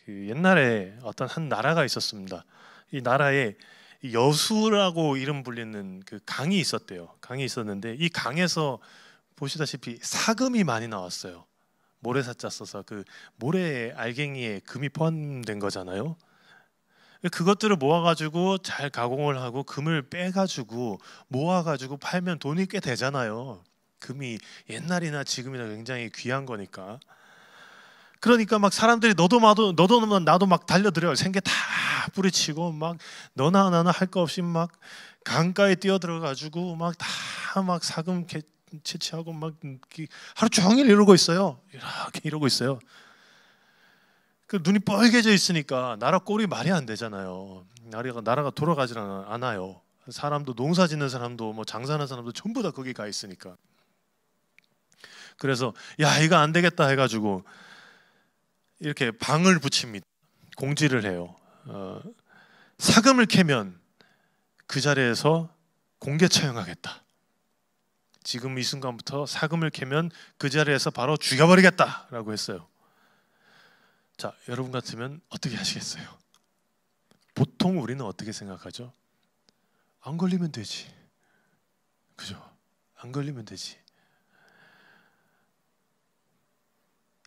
그 옛날에 어떤 한 나라가 있었습니다. 이 나라에 여수라고 이름 불리는 그 강이 있었대요. 강이 있었는데 이 강에서 보시다시피 사금이 많이 나왔어요. 모래사자 써서 그 모래 알갱이에 금이 포함된 거잖아요. 그것들을 모아가지고 잘 가공을 하고 금을 빼가지고 모아가지고 팔면 돈이 꽤 되잖아요. 금이 옛날이나 지금이나 굉장히 귀한 거니까. 그러니까 막 사람들이 너도 나도 막 달려들어요. 생계 다 뿌리치고 막 너나 나나 할 거 없이 막 강가에 뛰어들어가지고 막 다 막 사금 채취하고 막 하루 종일 이러고 있어요. 이렇게 이러고 있어요. 그 눈이 뻘개져 있으니까 나라 꼴이 말이 안 되잖아요. 나라가 돌아가질 않아요. 사람도 농사 짓는 사람도 뭐 장사하는 사람도 전부 다 거기 가 있으니까. 그래서 야 이거 안 되겠다 해가지고 이렇게 방을 붙입니다. 공지를 해요. 사금을 캐면 그 자리에서 공개 처형하겠다. 지금 이 순간부터 사금을 캐면 그 자리에서 바로 죽여버리겠다라고 했어요. 자, 여러분 같으면 어떻게 하시겠어요? 보통 우리는 어떻게 생각하죠? 안 걸리면 되지. 그죠? 안 걸리면 되지.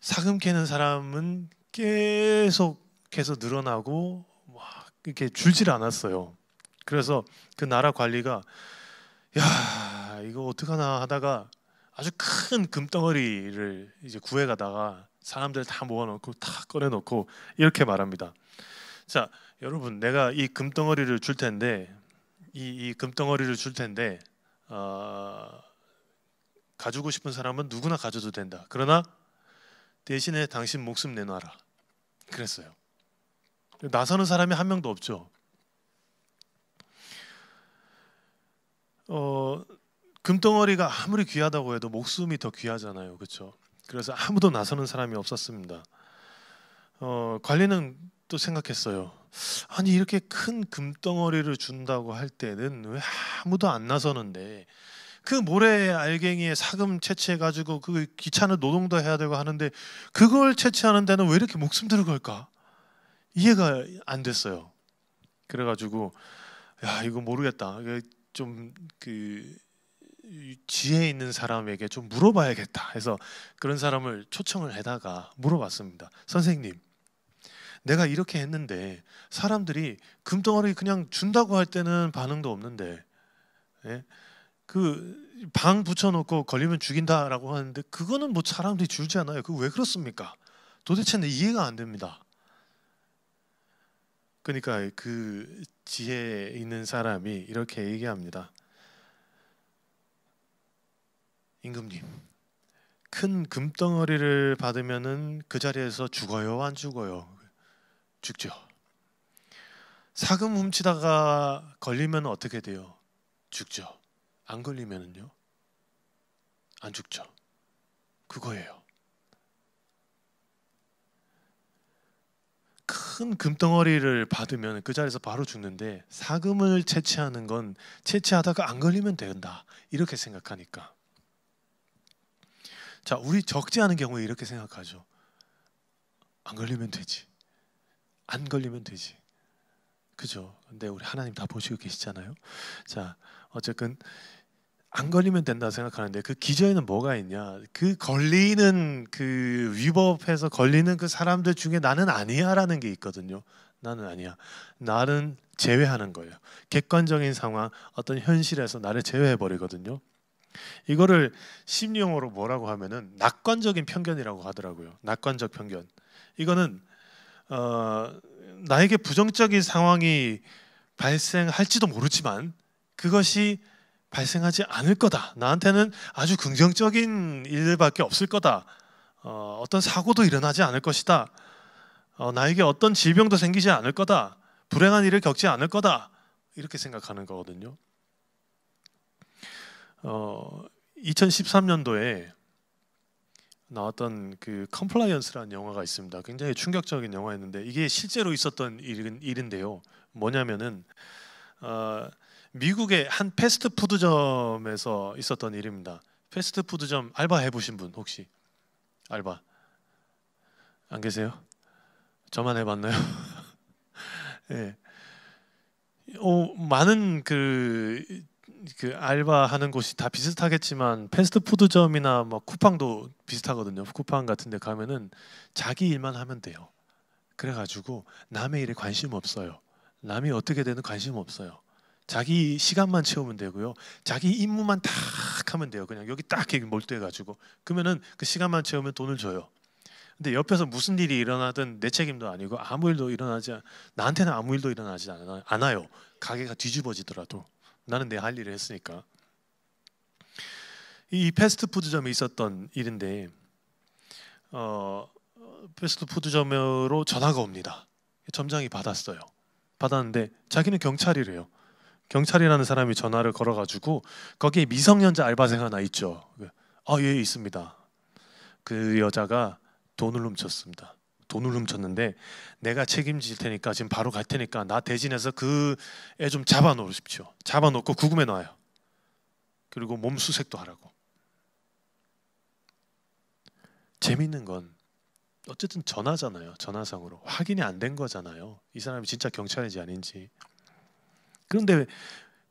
사금 캐는 사람은 계속해서 늘어나고 막 이렇게 줄질 않았어요. 그래서 그 나라 관리가 야 이거 어떡하나 하다가 아주 큰 금덩어리를 이제 구해가다가 사람들 다 모아놓고 다 꺼내놓고 이렇게 말합니다. 자, 여러분, 내가 이 금덩어리를 줄 텐데 이 금덩어리를 줄 텐데 가지고 싶은 사람은 누구나 가져도 된다. 그러나 대신에 당신 목숨 내놔라. 그랬어요. 나서는 사람이 한 명도 없죠. 금덩어리가 아무리 귀하다고 해도 목숨이 더 귀하잖아요. 그렇죠? 그래서 아무도 나서는 사람이 없었습니다. 관리는 또 생각했어요. 아니 이렇게 큰 금덩어리를 준다고 할 때는 왜 아무도 안 나서는데 그 모래 알갱이에 사금 채취해가지고 그 귀찮은 노동도 해야 되고 하는데 그걸 채취하는 데는 왜 이렇게 목숨 들어갈까? 이해가 안 됐어요. 그래가지고 야 이거 모르겠다. 좀 그 지혜 있는 사람에게 좀 물어봐야겠다 해서 그런 사람을 초청을 해다가 물어봤습니다. 선생님, 내가 이렇게 했는데 사람들이 금덩어리 그냥 준다고 할 때는 반응도 없는데 예? 그 방 붙여놓고 걸리면 죽인다라고 하는데 그거는 뭐 사람들이 줄지 않아요. 그거 왜 그렇습니까? 도대체 내 이해가 안 됩니다. 그러니까 그 지혜 있는 사람이 이렇게 얘기합니다. 임금님, 큰 금덩어리를 받으면은 그 자리에서 죽어요, 안 죽어요? 죽죠. 사금 훔치다가 걸리면 어떻게 돼요? 죽죠. 안 걸리면은요? 안 죽죠. 그거예요. 큰 금덩어리를 받으면 그 자리에서 바로 죽는데 사금을 채취하는 건 채취하다가 안 걸리면 된다. 이렇게 생각하니까. 자, 우리 적지 않은 경우에 이렇게 생각하죠. 안 걸리면 되지. 안 걸리면 되지. 그죠? 근데 우리 하나님 다 보시고 계시잖아요. 자, 어쨌든 안 걸리면 된다 생각하는데 그 기저에는 뭐가 있냐? 그 걸리는 그 위법해서 걸리는 그 사람들 중에 나는 아니야라는 게 있거든요. 나는 아니야. 나는 제외하는 거예요. 객관적인 상황, 어떤 현실에서 나를 제외해 버리거든요. 이거를 심리용어로 뭐라고 하면은 낙관적인 편견이라고 하더라고요. 낙관적 편견. 이거는 나에게 부정적인 상황이 발생할지도 모르지만 그것이 발생하지 않을 거다. 나한테는 아주 긍정적인 일밖에 없을 거다. 어떤 사고도 일어나지 않을 것이다. 나에게 어떤 질병도 생기지 않을 거다. 불행한 일을 겪지 않을 거다. 이렇게 생각하는 거거든요. 2013년도에 나왔던 그 컴플라이언스라는 영화가 있습니다. 굉장히 충격적인 영화였는데 이게 실제로 있었던 일인데요. 뭐냐면은 미국의 한 패스트푸드점에서 있었던 일입니다. 패스트푸드점 알바 해보신 분 혹시 알바 안 계세요? 저만 해봤나요? 예. 많은 그 알바하는 곳이 다 비슷하겠지만 패스트푸드점이나 뭐 쿠팡도 비슷하거든요. 쿠팡 같은 데 가면은 자기 일만 하면 돼요. 그래가지고 남의 일에 관심 없어요. 남이 어떻게 되는 관심 없어요. 자기 시간만 채우면 되고요. 자기 임무만 딱 하면 돼요. 그냥 여기 딱 이렇게 몰두해가지고 그러면은 그 시간만 채우면 돈을 줘요. 근데 옆에서 무슨 일이 일어나든 내 책임도 아니고 아무 일도 나한테는 아무 일도 일어나지 않아요. 가게가 뒤집어지더라도 나는 내 할 일을 했으니까. 이 패스트푸드점에 있었던 일인데 패스트푸드점으로 전화가 옵니다. 점장이 받았어요. 받았는데 자기는 경찰이래요. 경찰이라는 사람이 전화를 걸어가지고 거기에 미성년자 알바생 하나 있죠. 예, 있습니다. 그 여자가 돈을 훔쳤습니다. 돈을 훔쳤는데 내가 책임질 테니까 지금 바로 갈 테니까 나 대신해서 그 애 좀 잡아놓으십시오. 잡아놓고 구금해 놔요. 그리고 몸 수색도 하라고. 재밌는 건 어쨌든 전화잖아요. 전화상으로 확인이 안 된 거잖아요. 이 사람이 진짜 경찰인지 아닌지.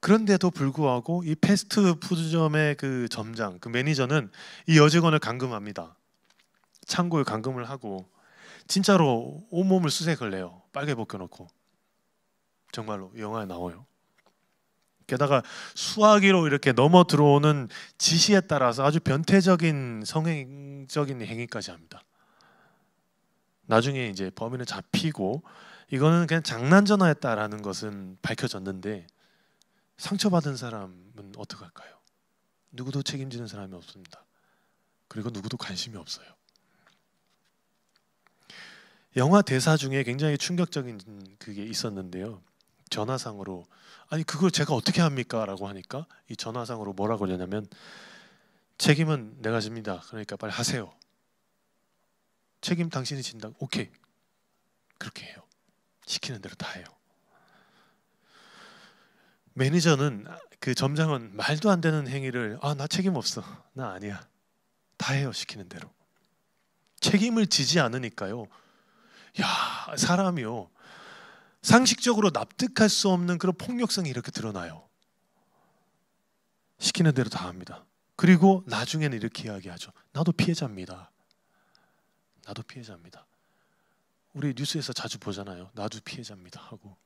그런데도 불구하고 이 패스트푸드점의 그 점장, 그 매니저는 이 여직원을 감금합니다. 창고에 감금을 하고 진짜로 온몸을 수색을 해요. 빨개 벗겨놓고. 정말로 영화에 나와요. 게다가 수화기로 이렇게 넘어 들어오는 지시에 따라서 아주 변태적인 성행적인 행위까지 합니다. 나중에 이제 범인을 잡히고 이거는 그냥 장난 전화였다라는 것은 밝혀졌는데 상처받은 사람은 어떡할까요? 누구도 책임지는 사람이 없습니다. 그리고 누구도 관심이 없어요. 영화 대사 중에 굉장히 충격적인 그게 있었는데요. 전화상으로 아니 그걸 제가 어떻게 합니까? 라고 하니까 이 전화상으로 뭐라고 하냐면 책임은 내가 집니다. 그러니까 빨리 하세요. 책임 당신이 진다. 오케이. 그렇게 해요. 시키는 대로 다 해요. 매니저는 그 점장은 말도 안 되는 행위를 나 책임 없어. 나 아니야. 다 해요. 시키는 대로. 책임을 지지 않으니까요. 야, 사람이요. 상식적으로 납득할 수 없는 그런 폭력성이 이렇게 드러나요. 시키는 대로 다 합니다. 그리고 나중에는 이렇게 이야기하죠. 나도 피해자입니다. 나도 피해자입니다. 우리 뉴스에서 자주 보잖아요. 나도 피해자입니다 하고.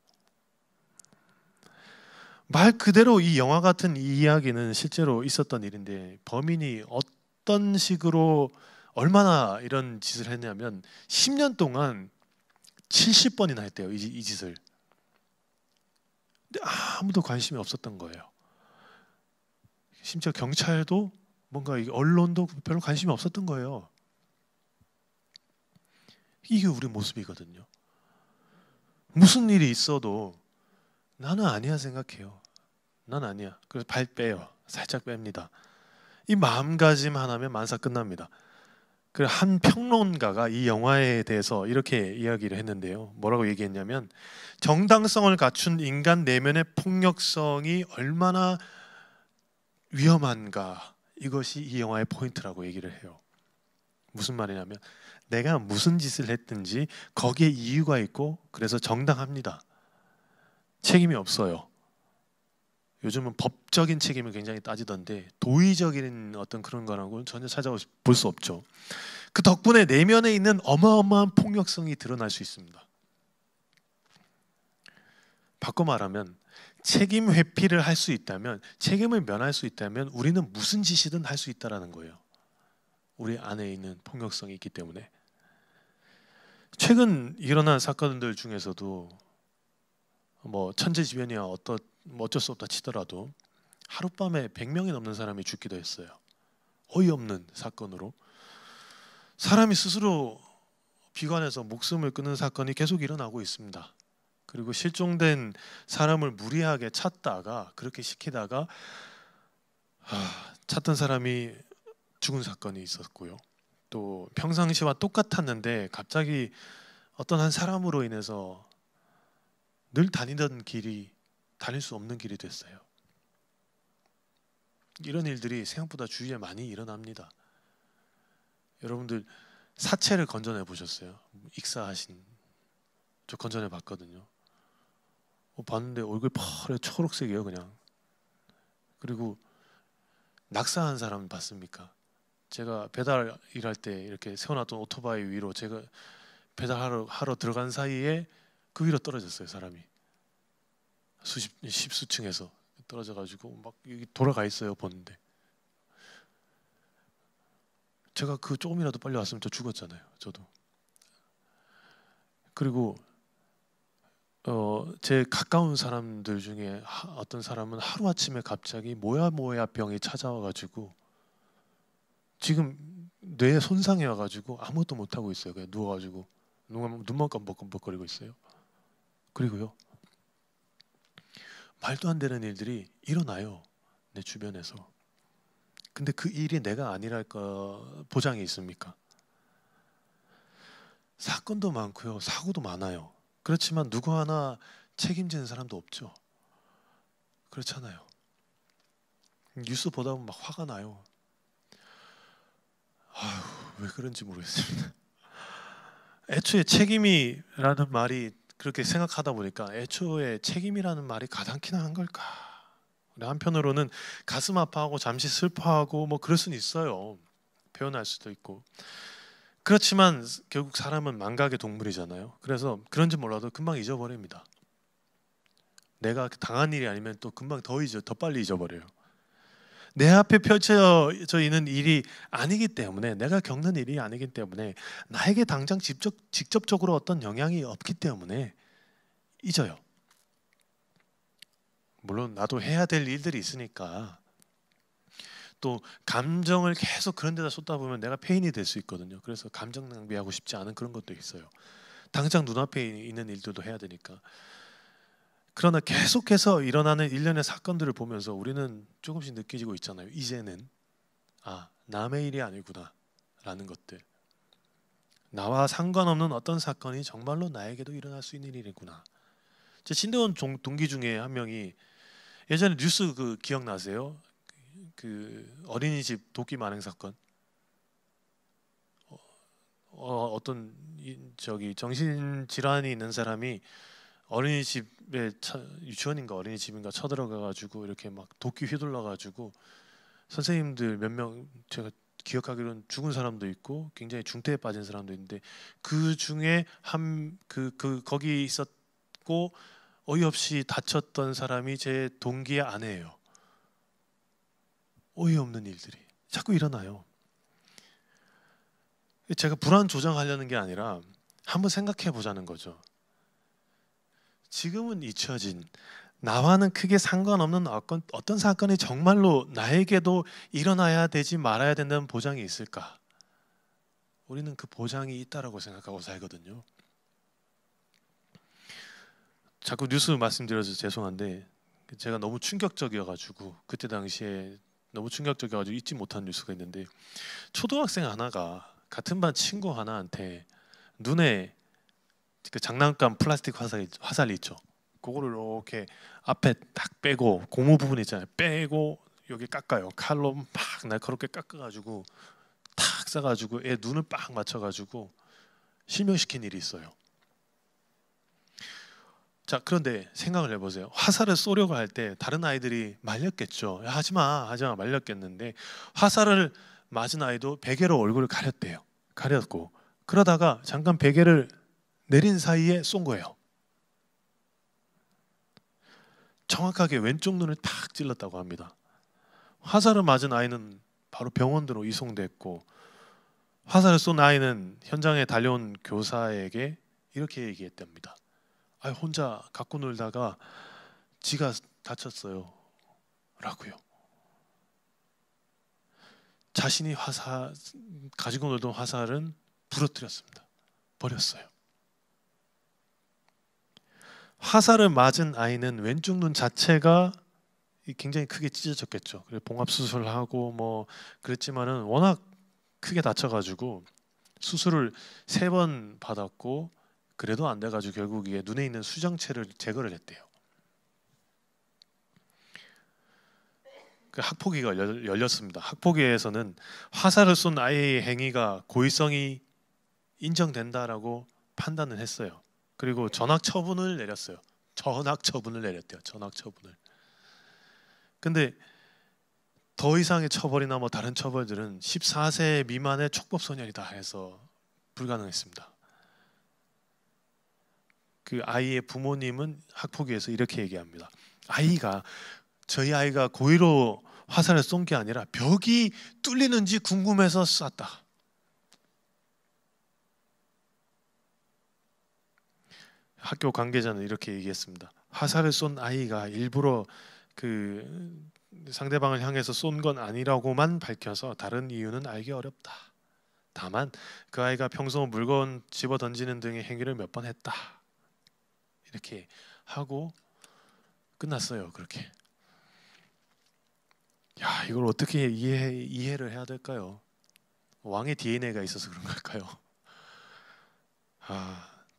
말 그대로 이 영화 같은 이 이야기는 실제로 있었던 일인데 범인이 어떤 식으로 얼마나 이런 짓을 했냐면 10년 동안 70번이나 했대요. 이 짓을. 근데 아무도 관심이 없었던 거예요. 심지어 경찰도 뭔가 언론도 별로 관심이 없었던 거예요. 이게 우리 모습이거든요. 무슨 일이 있어도 나는 아니야 생각해요. 난 아니야. 그래서 발 빼요. 살짝 뺍니다. 이 마음가짐 하나면 만사 끝납니다. 그 한 평론가가 이 영화에 대해서 이렇게 이야기를 했는데요. 뭐라고 얘기했냐면 정당성을 갖춘 인간 내면의 폭력성이 얼마나 위험한가 이것이 이 영화의 포인트라고 얘기를 해요. 무슨 말이냐면 내가 무슨 짓을 했든지 거기에 이유가 있고 그래서 정당합니다. 책임이 없어요. 요즘은 법적인 책임을 굉장히 따지던데 도의적인 어떤 그런 거라고는 전혀 찾아볼 수 없죠. 그 덕분에 내면에 있는 어마어마한 폭력성이 드러날 수 있습니다. 바꿔 말하면 책임 회피를 할 수 있다면, 책임을 면할 수 있다면 우리는 무슨 짓이든 할 수 있다라는 거예요. 우리 안에 있는 폭력성이 있기 때문에. 최근 일어난 사건들 중에서도 뭐 천재지변이야 뭐 어쩔 수 없다 치더라도 하룻밤에 100명이 넘는 사람이 죽기도 했어요. 어이없는 사건으로 사람이 스스로 비관해서 목숨을 끊는 사건이 계속 일어나고 있습니다. 그리고 실종된 사람을 무리하게 찾다가 그렇게 시키다가 찾던 사람이 죽은 사건이 있었고요. 또 평상시와 똑같았는데 갑자기 어떤 한 사람으로 인해서 늘 다니던 길이 다닐 수 없는 길이 됐어요. 이런 일들이 생각보다 주위에 많이 일어납니다. 여러분들 사체를 건져내 보셨어요? 익사하신 저 건전해 봤거든요. 봤는데 얼굴 파래 초록색이에요 그냥. 그리고 낙사한 사람 봤습니까? 제가 배달 일할 때 이렇게 세워놨던 오토바이 위로 제가 배달하러 들어간 사이에 그 위로 떨어졌어요. 사람이 십수층에서 떨어져가지고 막 여기 돌아가 있어요. 보는데 제가 그 조금이라도 빨리 왔으면 저 죽었잖아요. 저도. 그리고 제 가까운 사람들 중에 어떤 사람은 하루아침에 갑자기 모야모야 병이 찾아와가지고 지금 뇌에 손상이 와가지고 아무것도 못하고 있어요. 그냥 누워가지고 눈만 깜빡깜빡거리고 있어요. 그리고요, 말도 안 되는 일들이 일어나요. 내 주변에서. 근데 그 일이 내가 아니랄까 보장이 있습니까? 사건도 많고요, 사고도 많아요. 그렇지만 누구 하나 책임지는 사람도 없죠. 그렇잖아요. 뉴스 보다 보면 막 화가 나요. 아휴, 왜 그런지 모르겠습니다. 애초에 책임이라는 말이 그렇게 생각하다 보니까 애초에 책임이라는 말이 가당키나 한 걸까? 한편으로는 가슴 아파하고 잠시 슬퍼하고 뭐 그럴 수는 있어요. 표현할 수도 있고. 그렇지만 결국 사람은 망각의 동물이잖아요. 그래서 그런지 몰라도 금방 잊어버립니다. 내가 당한 일이 아니면 또 금방 더 빨리 잊어버려요. 내 앞에 펼쳐져 있는 일이 아니기 때문에, 내가 겪는 일이 아니기 때문에, 나에게 당장 직접적으로 어떤 영향이 없기 때문에 잊어요. 물론 나도 해야 될 일들이 있으니까. 또 감정을 계속 그런 데다 쏟다 보면 내가 페인이 될 수 있거든요. 그래서 감정 낭비하고 싶지 않은 그런 것도 있어요. 당장 눈앞에 있는 일들도 해야 되니까. 그러나 계속해서 일어나는 일련의 사건들을 보면서 우리는 조금씩 느끼고 있잖아요. 이제는 남의 일이 아니구나 라는 것들. 나와 상관없는 어떤 사건이 정말로 나에게도 일어날 수 있는 일이구나. 제 신대원 동기 중에 한 명이 예전에 뉴스 그 기억나세요? 그 어린이집 도끼 만행 사건. 어떤 정신 질환이 있는 사람이 어린이집에 유치원인가 어린이집인가 쳐들어가가지고 이렇게 막 도끼 휘둘러가지고 선생님들 몇 명, 제가 기억하기로는 죽은 사람도 있고 굉장히 중태에 빠진 사람도 있는데 그 중에 거기 있었고 어이없이 다쳤던 사람이 제 동기의 아내예요. 어이없는 일들이 자꾸 일어나요. 제가 불안 조장하려는 게 아니라 한번 생각해 보자는 거죠. 지금은 잊혀진, 나와는 크게 상관없는 어떤 사건이 정말로 나에게도 일어나야 되지 말아야 된다는 보장이 있을까? 우리는 그 보장이 있다라고 생각하고 살거든요. 자꾸 뉴스 말씀드려서 죄송한데 제가 너무 충격적이어가지고 그때 당시에 너무 충격적이어가지고 잊지 못한 뉴스가 있는데, 초등학생 하나가 같은 반 친구 하나한테 눈에 그 장난감 플라스틱 화살이 있죠. 그거를 이렇게 앞에 딱 빼고 고무 부분 있잖아요. 빼고 여기 깎아요. 칼로 막 날카롭게 깎아가지고 탁 쏴가지고 애 눈을 빡 맞춰가지고 실명시킨 일이 있어요. 자, 그런데 생각을 해보세요. 화살을 쏘려고 할 때 다른 아이들이 말렸겠죠. 야, 하지마 말렸겠는데 화살을 맞은 아이도 베개로 얼굴을 가렸고 그러다가 잠깐 베개를 내린 사이에 쏜 거예요. 정확하게 왼쪽 눈을 탁 찔렀다고 합니다. 화살을 맞은 아이는 바로 병원으로 이송됐고, 화살을 쏜 아이는 현장에 달려온 교사에게 이렇게 얘기했답니다. 혼자 갖고 놀다가 지가 다쳤어요 라고요. 자신이 가지고 놀던 화살은 부러뜨렸습니다. 버렸어요. 화살을 맞은 아이는 왼쪽 눈 자체가 굉장히 크게 찢어졌겠죠. 그래서 봉합 수술하고 뭐 그랬지만은 워낙 크게 다쳐가지고 수술을 3번 받았고 그래도 안 돼가지고 결국 이게 눈에 있는 수정체를 제거를 했대요. 그 학폭위가 열렸습니다. 학폭위에서는 화살을 쏜 아이의 행위가 고의성이 인정된다라고 판단을 했어요. 그리고 전학 처분을 내렸어요. 전학 처분을 내렸대요. 전학 처분을. 근데 더 이상의 처벌이나 뭐 다른 처벌들은 14세 미만의 촉법 소년이다 해서 불가능했습니다. 그 아이의 부모님은 학폭위에서 이렇게 얘기합니다. 저희 아이가 고의로 화살을 쏜 게 아니라 벽이 뚫리는지 궁금해서 쐈다. 학교 관계자는 이렇게 얘기했습니다. 화살을 쏜 아이가 일부러 그 상대방을 향해서 쏜 건 아니라고만 밝혀서 다른 이유는 알기 어렵다. 다만 그 아이가 평소 물건 집어 던지는 등의 행위를 몇 번 했다. 이렇게 하고 끝났어요. 그렇게. 야, 이걸 어떻게 이해를 해야 될까요? 왕의 DNA가 있어서 그런 걸까요?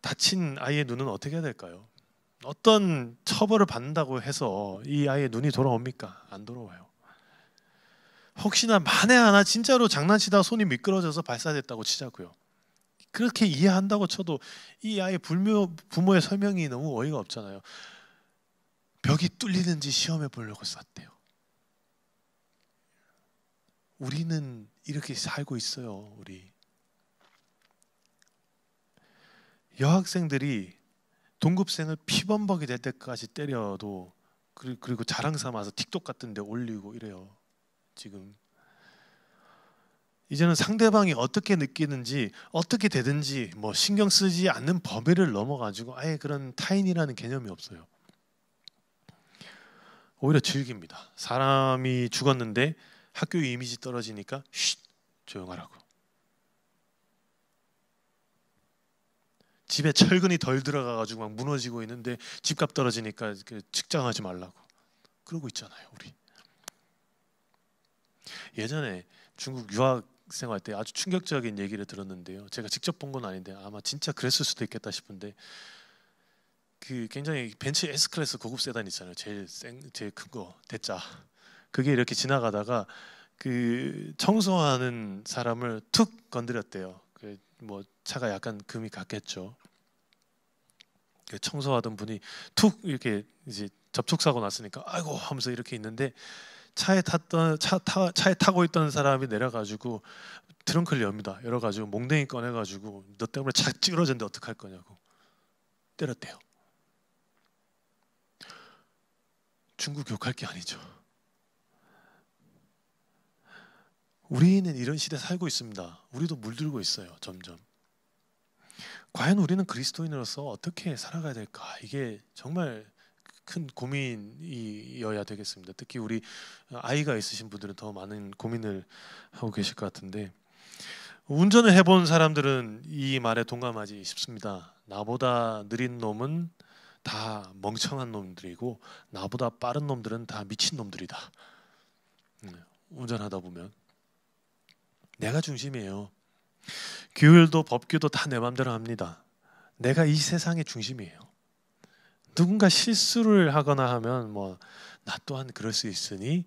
다친 아이의 눈은 어떻게 해야 될까요? 어떤 처벌을 받는다고 해서 이 아이의 눈이 돌아옵니까? 안 돌아와요. 혹시나 만에 하나 진짜로 장난치다가 손이 미끄러져서 발사됐다고 치자고요. 그렇게 이해한다고 쳐도 이 아이의 부모의 설명이 너무 어이가 없잖아요. 벽이 뚫리는지 시험해 보려고 쐈대요. 우리는 이렇게 살고 있어요. 우리 여학생들이 동급생을 피범벅이 될 때까지 때려도 그리고 자랑 삼아서 틱톡 같은 데 올리고 이래요. 지금 이제는 상대방이 어떻게 느끼는지 어떻게 되든지 뭐 신경 쓰지 않는 범위를 넘어가지고 아예 그런 타인이라는 개념이 없어요. 오히려 즐깁니다. 사람이 죽었는데 학교 이미지 떨어지니까 쉿 조용하라고. 집에 철근이 덜 들어가가지고 막 무너지고 있는데 집값 떨어지니까 측정하지 말라고 그러고 있잖아요. 우리 예전에 중국 유학 생활 때 아주 충격적인 얘기를 들었는데요. 제가 직접 본 건 아닌데 아마 진짜 그랬을 수도 있겠다 싶은데 그 굉장히 벤츠 S클래스 고급 세단 있잖아요. 제일 큰 거 대짜. 그게 이렇게 지나가다가 그 청소하는 사람을 툭 건드렸대요. 그 뭐 차가 약간 금이 갔겠죠. 그 청소하던 분이 툭 이렇게 이제 접촉 사고 났으니까 아이고 하면서 이렇게 있는데 차에 타고 있던 사람이 내려가지고 트렁크를 엽니다. 열어가지고 몽댕이 꺼내가지고 너 때문에 차 찌그러졌는데 어떡할 거냐고 때렸대요. 중국 욕할 게 아니죠. 우리는 이런 시대 살고 있습니다. 우리도 물들고 있어요. 점점. 과연 우리는 그리스도인으로서 어떻게 살아가야 될까? 이게 정말 큰 고민이어야 되겠습니다. 특히 우리 아이가 있으신 분들은 더 많은 고민을 하고 계실 것 같은데 운전을 해본 사람들은 이 말에 동감하지 싶습니다. 나보다 느린 놈은 다 멍청한 놈들이고 나보다 빠른 놈들은 다 미친 놈들이다. 운전하다 보면 내가 중심이에요. 규율도 법규도 다 내 맘대로 합니다. 내가 이 세상의 중심이에요. 누군가 실수를 하거나 하면 뭐 나 또한 그럴 수 있으니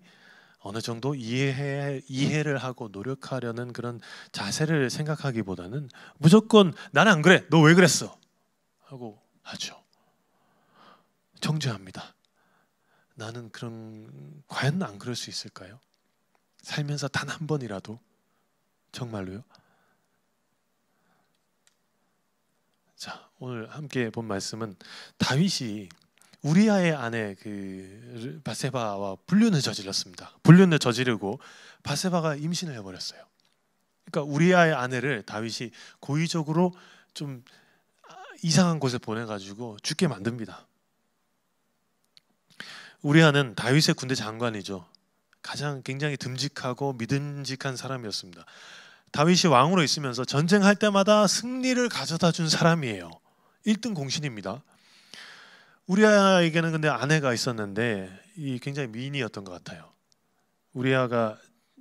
어느 정도 이해를 하고 노력하려는 그런 자세를 생각하기보다는 무조건 나는 안 그래. 너 왜 그랬어? 하고 하죠. 정죄합니다. 나는 과연 안 그럴 수 있을까요? 살면서 단 한 번이라도 정말로요? 자, 오늘 함께 본 말씀은 다윗이 우리아의 아내 그 바세바와 불륜을 저질렀습니다. 불륜을 저지르고 바세바가 임신을 해버렸어요. 그러니까 우리아의 아내를 다윗이 고의적으로 좀 이상한 곳에 보내가지고 죽게 만듭니다. 우리아는 다윗의 군대 장관이죠. 가장 굉장히 듬직하고 믿음직한 사람이었습니다. 다윗이 왕으로 있으면서 전쟁할 때마다 승리를 가져다 준 사람이에요. 1등 공신입니다. 우리아에게는 근데 아내가 있었는데 이 굉장히 미인이었던 것 같아요. 우리아가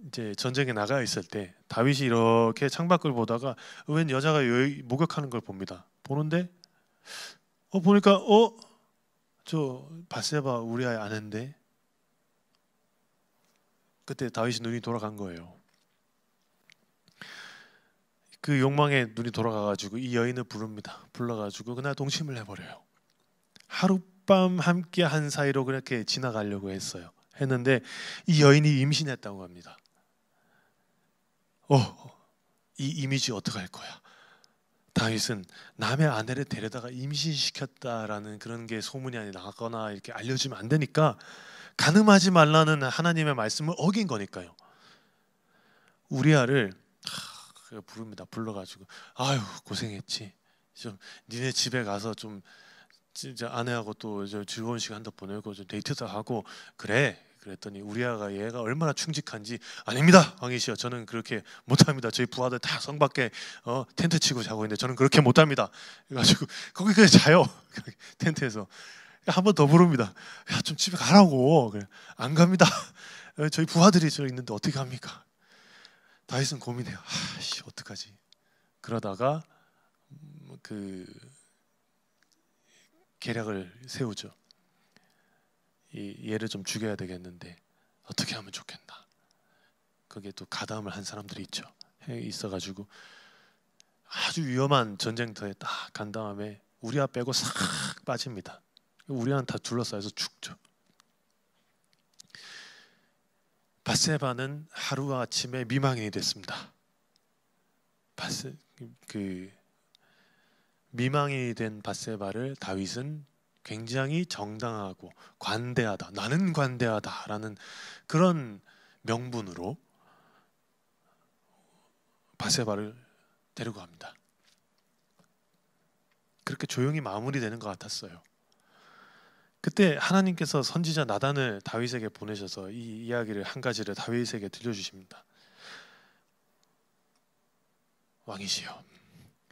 이제 전쟁에 나가 있을 때 다윗이 이렇게 창밖을 보다가 웬 여자가 목욕하는 걸 봅니다. 보는데 보니까 저 바세바 우리아의 아내인데 그때 다윗이 눈이 돌아간 거예요. 그 욕망에 눈이 돌아가가지고 이 여인을 부릅니다. 불러가지고 그날 동침을 해버려요. 하룻밤 함께 한 사이로 그렇게 지나가려고 했는데 이 여인이 임신했다고 합니다. 이 이미지 어떡할 거야? 다윗은 남의 아내를 데려다가 임신시켰다라는 그런 게 소문이 나거나 이렇게 알려지면 안 되니까 간음하지 말라는 하나님의 말씀을 어긴 거니까요. 우리아를 부릅니다. 불러가지고 아유 고생했지. 좀 니네 집에 가서 좀 진짜 아내하고 또 즐거운 시간도 보내고 좀 데이트도 하고 그래. 그랬더니 우리아가 얘가 얼마나 충직한지 아닙니다 왕이시여 저는 그렇게 못합니다. 저희 부하들 다 성 밖에 텐트 치고 자고 있는데 저는 그렇게 못합니다. 그래가지고 거기 그냥 자요. 텐트에서 한 번 더 부릅니다. 야 좀 집에 가라고. 그래. 안 갑니다. 저희 부하들이 저 있는데 어떻게 갑니까? 다윗은 고민해요. 아씨 어떡하지? 그러다가 그 계략을 세우죠. 얘를 좀 죽여야 되겠는데 어떻게 하면 좋겠나? 거기에 또 가담을 한 사람들이 있어가지고 아주 위험한 전쟁터에 딱 간 다음에 우리아 빼고 싹 빠집니다. 우리아는 다 둘러싸여서 죽죠. 밧세바는 하루아침에 미망인이 됐습니다. 미망인이 된 밧세바를 다윗은 굉장히 정당하고 관대하다, 나는 관대하다라는 그런 명분으로 밧세바를 데리고 갑니다. 그렇게 조용히 마무리되는 것 같았어요. 그때 하나님께서 선지자 나단을 다윗에게 보내셔서 이 이야기를 한 가지를 다윗에게 들려주십니다. 왕이시여,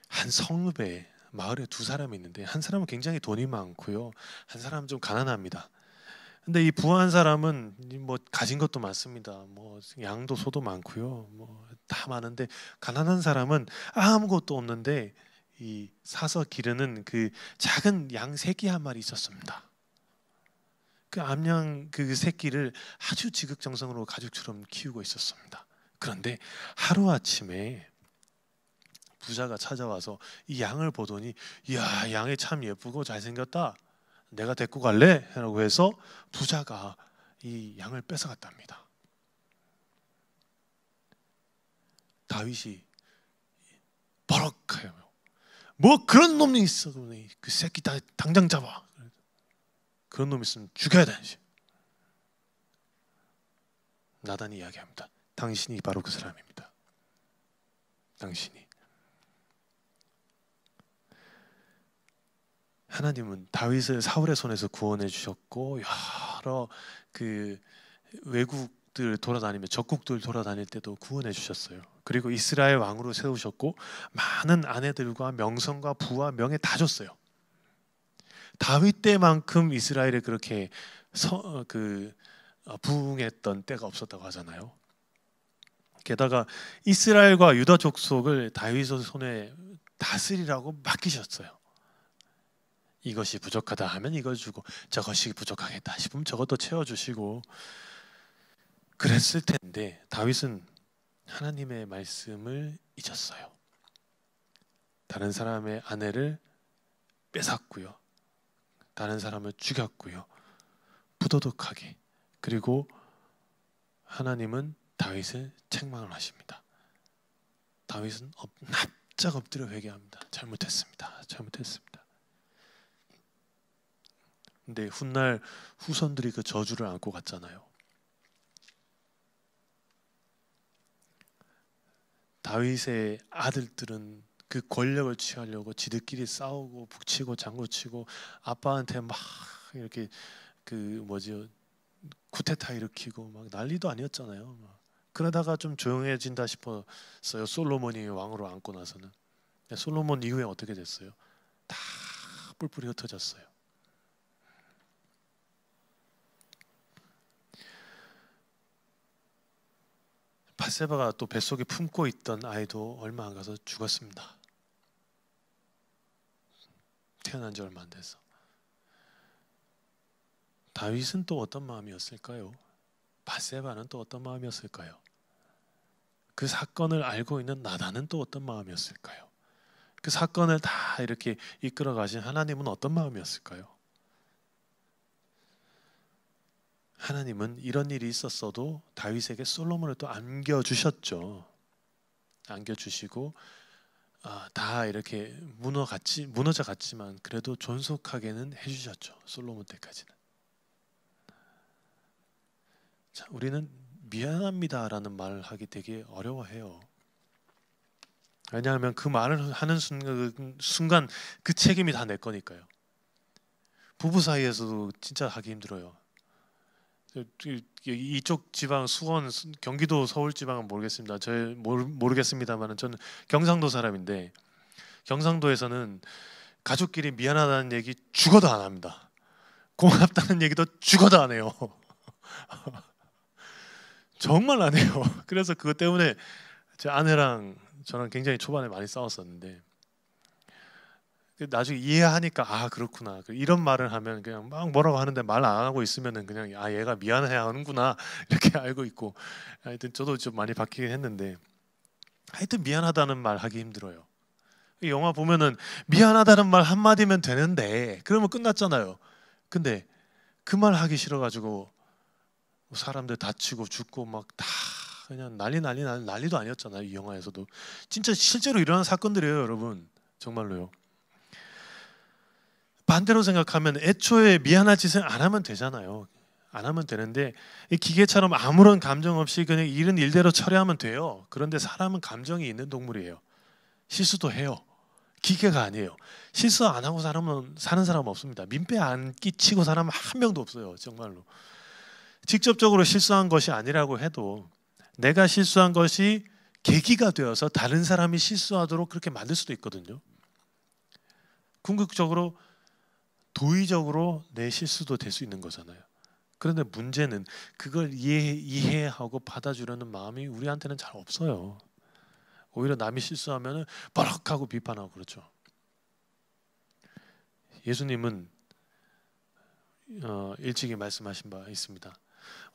한 성읍에 마을에 두 사람이 있는데 한 사람은 굉장히 돈이 많고요, 한 사람은 좀 가난합니다. 근데 이 부한 사람은 뭐 가진 것도 많습니다. 뭐 양도 소도 많고요, 뭐 다 많은데 가난한 사람은 아무것도 없는데 이 사서 기르는 그 작은 양 새끼 한 마리 있었습니다. 그 암양 그 새끼를 아주 지극정성으로 가족처럼 키우고 있었습니다. 그런데 하루아침에 부자가 찾아와서 이 양을 보더니 이야 양이 참 예쁘고 잘생겼다, 내가 데리고 갈래? 라고 해서 부자가 이 양을 뺏어갔답니다. 다윗이 버럭해요. 뭐 그런 놈이 있어, 그 새끼 다 당장 잡아. 그런 놈 있으면 죽여야 되지. 나단이 이야기합니다. 당신이 바로 그 사람입니다. 당신이. 하나님은 다윗을 사울의 손에서 구원해 주셨고 여러 그 외국들 돌아다니며 적국들 돌아다닐 때도 구원해 주셨어요. 그리고 이스라엘 왕으로 세우셨고 많은 아내들과 명성과 부와 명예 다 줬어요. 다윗 때만큼 이스라엘에 그렇게 부흥했던 때가 없었다고 하잖아요. 게다가 이스라엘과 유다 족속을 다윗의 손에 다스리라고 맡기셨어요. 이것이 부족하다 하면 이걸 주고 저것이 부족하겠다 싶으면 저것도 채워주시고 그랬을 텐데 다윗은 하나님의 말씀을 잊었어요. 다른 사람의 아내를 뺏었고요, 다른 사람을 죽였고요, 부도덕하게. 그리고 하나님은 다윗을 책망을 하십니다. 다윗은 납작 엎드려 회개합니다. 잘못했습니다. 근데 훗날 후손들이 그 저주를 안고 갔잖아요. 다윗의 아들들은 그 권력을 취하려고 지들끼리 싸우고 북치고 장구치고 아빠한테 막 이렇게 쿠데타 일으키고 막 난리도 아니었잖아요. 그러다가 좀 조용해진다 싶었어요. 솔로몬이 왕으로 앉고 나서는. 솔로몬 이후에 어떻게 됐어요? 다 뿔뿔이 흩어졌어요. 밧세바가 또 뱃속에 품고 있던 아이도 얼마 안 가서 죽었습니다. 태어난 지 얼마 안 돼서. 다윗은 또 어떤 마음이었을까요? 밧세바는 또 어떤 마음이었을까요? 그 사건을 알고 있는 나단은 또 어떤 마음이었을까요? 그 사건을 다 이렇게 이끌어 가신 하나님은 어떤 마음이었을까요? 하나님은 이런 일이 있었어도 다윗에게 솔로몬을 또 안겨주셨죠. 안겨주시고 다 이렇게 무너져 갔지만 그래도 존속하게는 해주셨죠. 솔로몬 때까지는. 자, 우리는 미안합니다라는 말을 하기 되게 어려워해요. 왜냐하면 그 말을 하는 순간 그 책임이 다 내 거니까요. 부부 사이에서도 진짜 하기 힘들어요. 이쪽 지방 수원, 경기도, 서울 지방은 모르겠습니다. 모르겠습니다만은 저는 경상도 사람인데 경상도에서는 가족끼리 미안하다는 얘기 죽어도 안 합니다. 고맙다는 얘기도 죽어도 안 해요. 정말 안 해요. 그래서 그것 때문에 제 아내랑 저랑 굉장히 초반에 많이 싸웠었는데 나중에 이해하니까 그렇구나 이런 말을 하면 그냥 막 뭐라고 하는데 말 안 하고 있으면은 그냥 얘가 미안해야 하는구나 이렇게 알고 있고 하여튼 저도 좀 많이 바뀌긴 했는데 하여튼 미안하다는 말 하기 힘들어요. 영화 보면은 미안하다는 말 한마디면 되는데 그러면 끝났잖아요. 근데 그 말 하기 싫어가지고 사람들 다치고 죽고 막 다 그냥 난리도 아니었잖아요. 이 영화에서도 진짜 실제로 일어난 사건들이에요, 여러분. 정말로요. 반대로 생각하면 애초에 미안할 짓을 안 하면 되잖아요. 안 하면 되는데 이 기계처럼 아무런 감정 없이 그냥 일은 일대로 처리하면 돼요. 그런데 사람은 감정이 있는 동물이에요. 실수도 해요. 기계가 아니에요. 실수 안 하고 사는 사람은 없습니다. 민폐 안 끼치고 사람은 한 명도 없어요. 정말로. 직접적으로 실수한 것이 아니라고 해도 내가 실수한 것이 계기가 되어서 다른 사람이 실수하도록 그렇게 만들 수도 있거든요. 궁극적으로 도의적으로 내 실수도 될 수 있는 거잖아요. 그런데 문제는 그걸 이해하고 받아주려는 마음이 우리한테는 잘 없어요. 오히려 남이 실수하면 버럭하고 비판하고 그렇죠. 예수님은 일찍이 말씀하신 바 있습니다.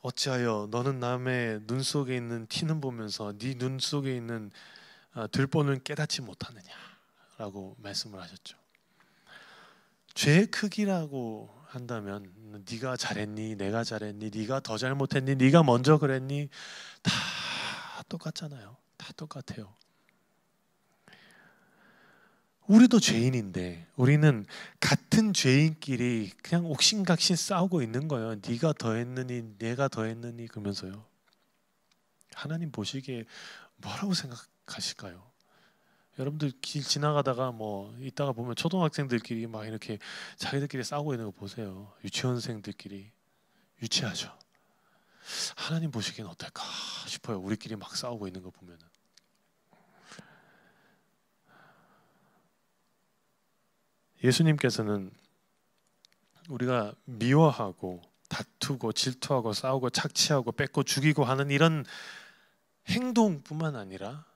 어찌하여 너는 남의 눈 속에 있는 티는 보면서 네 눈 속에 있는 들보는 깨닫지 못하느냐라고 말씀을 하셨죠. 죄의 크기라고 한다면 네가 잘했니, 내가 잘했니, 네가 더 잘못했니, 네가 먼저 그랬니 다 똑같잖아요. 다 똑같아요. 우리도 죄인인데 우리는 같은 죄인끼리 그냥 옥신각신 싸우고 있는 거예요. 네가 더 했느니 내가 더 했느니 그러면서요. 하나님 보시기에 뭐라고 생각하실까요? 여러분들 길 지나가다가 뭐 이따가 보면 초등학생들끼리 막 이렇게 자기들끼리 싸우고 있는 거 보세요. 유치원생들끼리 유치하죠. 하나님 보시기엔 어떨까 싶어요. 우리끼리 막 싸우고 있는 거 보면은. 예수님께서는 우리가 미워하고 다투고 질투하고 싸우고 착취하고 뺏고 죽이고 하는 이런 행동뿐만 아니라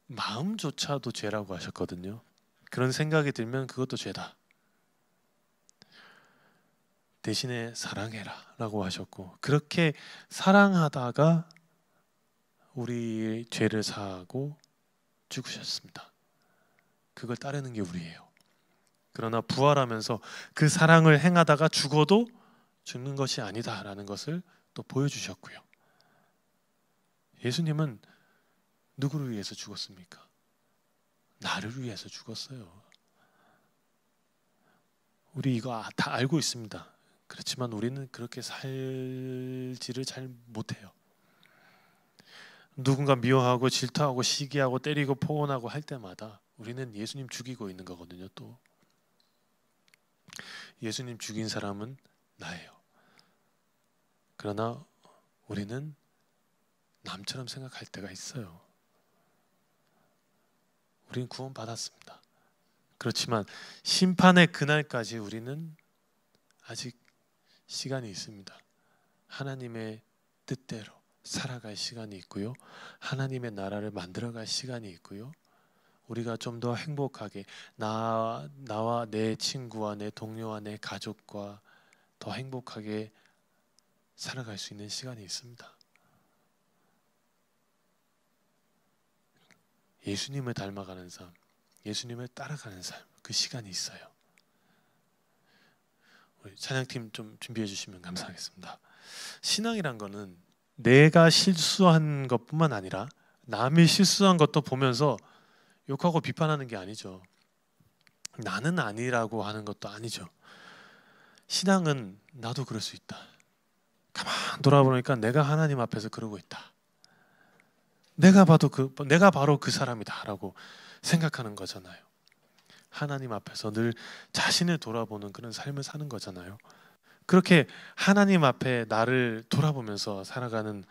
마음조차도 죄라고 하셨거든요. 그런 생각이 들면 그것도 죄다. 대신에 사랑해라 라고 하셨고 그렇게 사랑하다가 우리 죄를 사하고 죽으셨습니다. 그걸 따르는 게 우리예요. 그러나 부활하면서 그 사랑을 행하다가 죽어도 죽는 것이 아니다라는 것을 또 보여주셨고요. 예수님은 누구를 위해서 죽었습니까? 나를 위해서 죽었어요. 우리 이거 다 알고 있습니다. 그렇지만 우리는 그렇게 살지를 잘 못해요. 누군가 미워하고 질투하고 시기하고 때리고 포원하고 할 때마다 우리는 예수님 죽이고 있는 거거든요. 또 예수님 죽인 사람은 나예요. 그러나 우리는 남처럼 생각할 때가 있어요. 우리는 구원받았습니다. 그렇지만 심판의 그날까지 우리는 아직 시간이 있습니다. 하나님의 뜻대로 살아갈 시간이 있고요. 하나님의 나라를 만들어갈 시간이 있고요. 우리가 좀 더 행복하게 나와 내 친구와 내 동료와 내 가족과 더 행복하게 살아갈 수 있는 시간이 있습니다. 예수님을 닮아가는 삶, 예수님을 따라가는 삶, 그 시간이 있어요. 우리 찬양팀 좀 준비해 주시면 감사하겠습니다. 신앙이란 거는 내가 실수한 것뿐만 아니라 남이 실수한 것도 보면서 욕하고 비판하는 게 아니죠. 나는 아니라고 하는 것도 아니죠. 신앙은 나도 그럴 수 있다. 가만 돌아보니까 내가 하나님 앞에서 그러고 있다. 내가 바로 그 사람이다라고 생각하는 거잖아요. 하나님 앞에서 늘 자신을 돌아보는 그런 삶을 사는 거잖아요. 그렇게 하나님 앞에 나를 돌아보면서 살아가는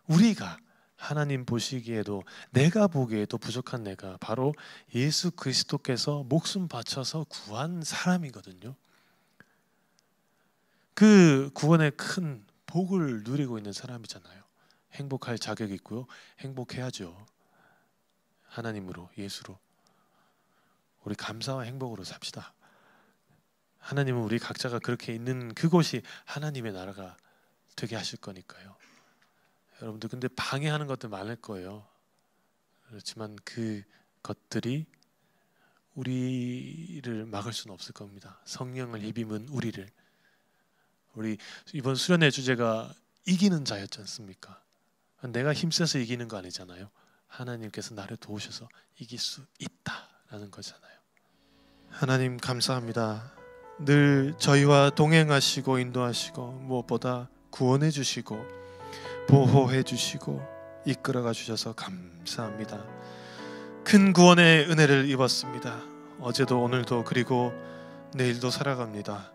우리가 하나님 보시기에도 내가 보기에도 부족한 내가 바로 예수 그리스도께서 목숨 바쳐서 구한 사람이거든요. 그 구원의 큰 복을 누리고 있는 사람이잖아요. 행복할 자격이 있고요. 행복해야죠. 하나님으로, 예수로. 우리 감사와 행복으로 삽시다. 하나님은 우리 각자가 그렇게 있는 그곳이 하나님의 나라가 되게 하실 거니까요. 여러분들 근데 방해하는 것들 많을 거예요. 그렇지만 그 것들이 우리를 막을 수는 없을 겁니다. 성령을 입임은 우리 이번 수련회 주제가 이기는 자였지 않습니까? 내가 힘써서 이기는 거 아니잖아요. 하나님께서 나를 도우셔서 이길 수 있다라는 거잖아요. 하나님 감사합니다. 늘 저희와 동행하시고 인도하시고 무엇보다 구원해 주시고 보호해 주시고 이끌어가 주셔서 감사합니다. 큰 구원의 은혜를 입었습니다. 어제도 오늘도 그리고 내일도 살아갑니다.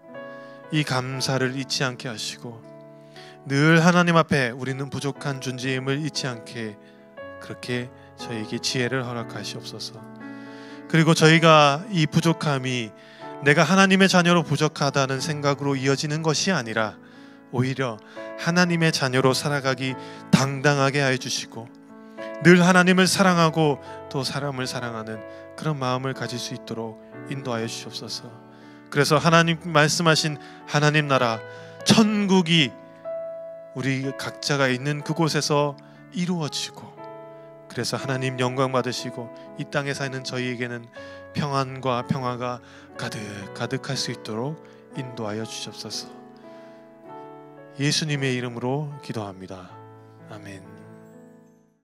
이 감사를 잊지 않게 하시고 늘 하나님 앞에 우리는 부족한 존재임을 잊지 않게 그렇게 저희에게 지혜를 허락하시옵소서. 그리고 저희가 이 부족함이 내가 하나님의 자녀로 부족하다는 생각으로 이어지는 것이 아니라 오히려 하나님의 자녀로 살아가기 당당하게 하여 주시고 늘 하나님을 사랑하고 또 사람을 사랑하는 그런 마음을 가질 수 있도록 인도하여 주시옵소서. 그래서 하나님 말씀하신 하나님 나라 천국이 우리 각자가 있는 그곳에서 이루어지고 그래서 하나님 영광 받으시고 이 땅에 사는 저희에게는 평안과 평화가 가득할 수 있도록 인도하여 주시옵소서. 예수님의 이름으로 기도합니다. 아멘.